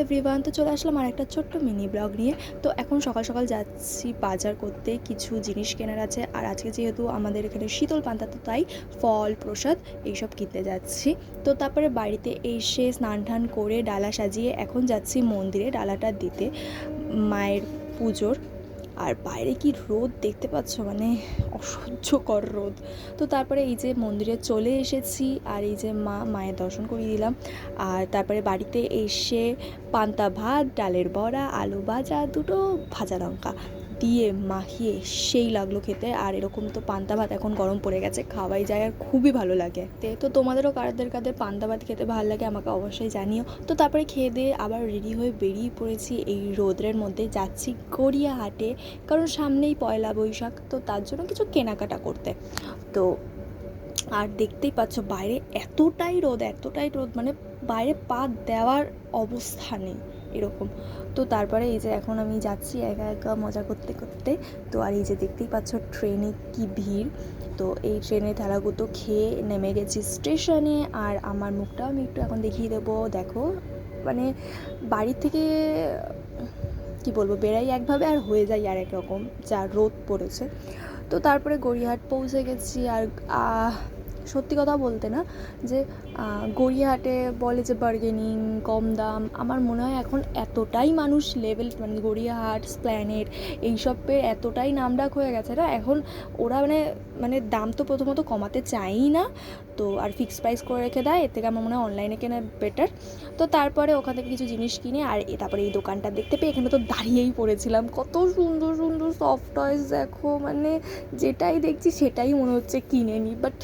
Everyone, তো চলে আসলাম আর একটা ছোট্ট মিনি ব্লগ নিয়ে। তো এখন সকাল সকাল যাচ্ছি বাজার করতে, কিছু জিনিস কেনার আছে। আর আজকে যেহেতু আমাদের এখানে শীতল পান্তা, তো তাই ফল প্রসাদ এইসব কিনতে যাচ্ছি। তো তারপরে বাড়িতে এসে স্নান টান করে ডালা সাজিয়ে এখন যাচ্ছি মন্দিরে ডালাটা দিতে মায়ের পুজোর। আর বাইরে কি রোদ দেখতে পাচ্ছ, মানে অসহ্যকর রোদ। তো তারপরে এই যে মন্দিরে চলে এসেছি, আর এই যে মায়ের দর্শন করিয়ে দিলাম। আর তারপরে বাড়িতে এসে পান্তা ভাত, ডালের বড়া, আলু ভাজা, দুটো ভাজা লঙ্কা দিয়ে মাখিয়ে সেই লাগলো খেতে। আর এরকম তো পান্তা ভাত এখন গরম পড়ে গেছে, খাওয়াই যায় আর খুবই ভালো লাগে। তো তোমাদেরও কাদের পান্তা ভাত খেতে ভালো লাগে আমাকে অবশ্যই জানিও। তো তারপরে খেয়ে দিয়ে আবার রেডি হয়ে বেরিয়ে পড়েছি এই রোদ্রের মধ্যে, যাচ্ছি গড়িয়াহাটে, কারণ সামনেই পয়লা বৈশাখ, তো তার জন্য কিছু কেনাকাটা করতে। তো আর দেখতেই পাচ্ছ বাইরে এতটাই রোদ, মানে বাইরে পা দেওয়ার অবস্থা নেই এরকম। তো তারপরে এই যে এখন আমি যাচ্ছি একা একা মজা করতে করতে। তো আর এই যে দেখতেই পাচ্ছ ট্রেনে কি ভিড়। তো এই ট্রেনে থালাগুতো খেয়ে নেমে গেছি স্টেশনে। আর আমার মুখটাও আমি একটু এখন দেখিয়ে দেবো, দেখো মানে বাড়ির থেকে কি বলবো, বেড়াই একভাবে আর হয়ে যায় আর এক রকম, যা রোদ পড়েছে। তো তারপরে গড়িয়াহাট পৌঁছে গেছি। আর সত্যি কথা বলতে না, যে গড়িয়াহাটে বলে যে বার্গেনিং, কম দাম, আমার মনে হয় এখন এতটাই মানুষ লেভেল, মানে গড়িয়াহাট, স্প্ল্যানেড এইসবের এতটাই নামডাক হয়ে গেছে না এখন। ওরা মানে দাম তো প্রথমত কমাতে চায়ই না, তো আর ফিক্সড প্রাইস করে রেখে দেয়। এর থেকে আমার মনে হয় অনলাইনে কেনা বেটার। তো তারপরে ওখান থেকে কিছু জিনিস কিনে, আর তারপরে এই দোকানটা দেখতে পেয়ে এখানে তো দাঁড়িয়েই পড়েছিলাম। কত সুন্দর সুন্দর সফট টয়েস দেখো, মানে যেটাই দেখছি সেটাই মনে হচ্ছে কিনে নিই, বাট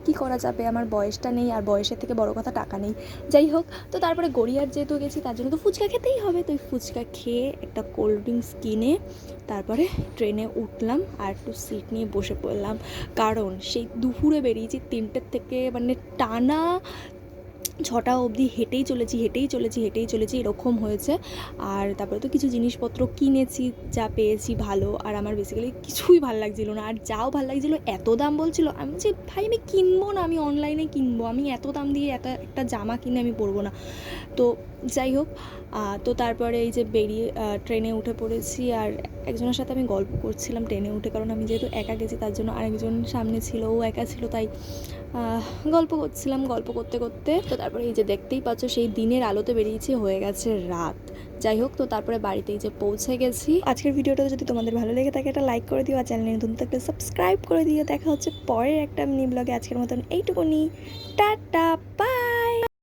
কী করা যাবে, আমার বয়সটা নেই, আর বয়সের থেকে বড় কথা টাকা নেই। যাই হোক, তো তারপরে গড়িয়ার যেহেতু গেছি তার জন্য তো ফুচকা খেতেই হবে। তো ফুচকা খেয়ে একটা কোল্ড ড্রিঙ্কস কিনে তারপরে ট্রেনে উঠলাম আর একটু সিট নিয়ে বসে পড়লাম। কারণ সেই দুপুরে বেরিয়েছি 3টের থেকে, মানে টানা 6টা অবধি হেঁটেই চলেছি এরকম হয়েছে। আর তারপরে তো কিছু জিনিসপত্র কিনেছি, যা পেয়েছি ভালো। আর আমার বেসিক্যালি কিছুই ভালো লাগছিলো না, আর যাও ভালো লাগছিলো এত দাম বলছিল। আমি যে ভাই আমি কিনবো না, আমি অনলাইনে কিনবো, আমি এত দাম দিয়ে একটা জামা কিনে আমি পরবো না। তো যাই হোক, তো তারপরে এই যে বেরিয়ে ট্রেনে উঠে পড়েছি। আর একজনের সাথে আমি গল্প করছিলাম ট্রেনে উঠে, কারণ আমি যেহেতু একা গেছি তার জন্য আরেকজন সামনে ছিল, ও একা ছিল, তাই গল্প করছিলাম গল্প করতে করতে। তো তারপরে এই যে দেখতেই পাচ্ছ সেই দিনের আলোতে বেরিয়েছি, হয়ে গেছে রাত। যাই হোক, তো তারপরে বাড়িতে এই যে পৌঁছে গেছি। আজকের ভিডিওটা যদি তোমাদের ভালো লেগে থাকে একটা লাইক করে দিও, আর চ্যানেলে নতুন থাকলে সাবস্ক্রাইব করে দিও। দেখা হচ্ছে পরের একটা মিনি ব্লগে। আজকের মতন এইটুকুনি, টাটা।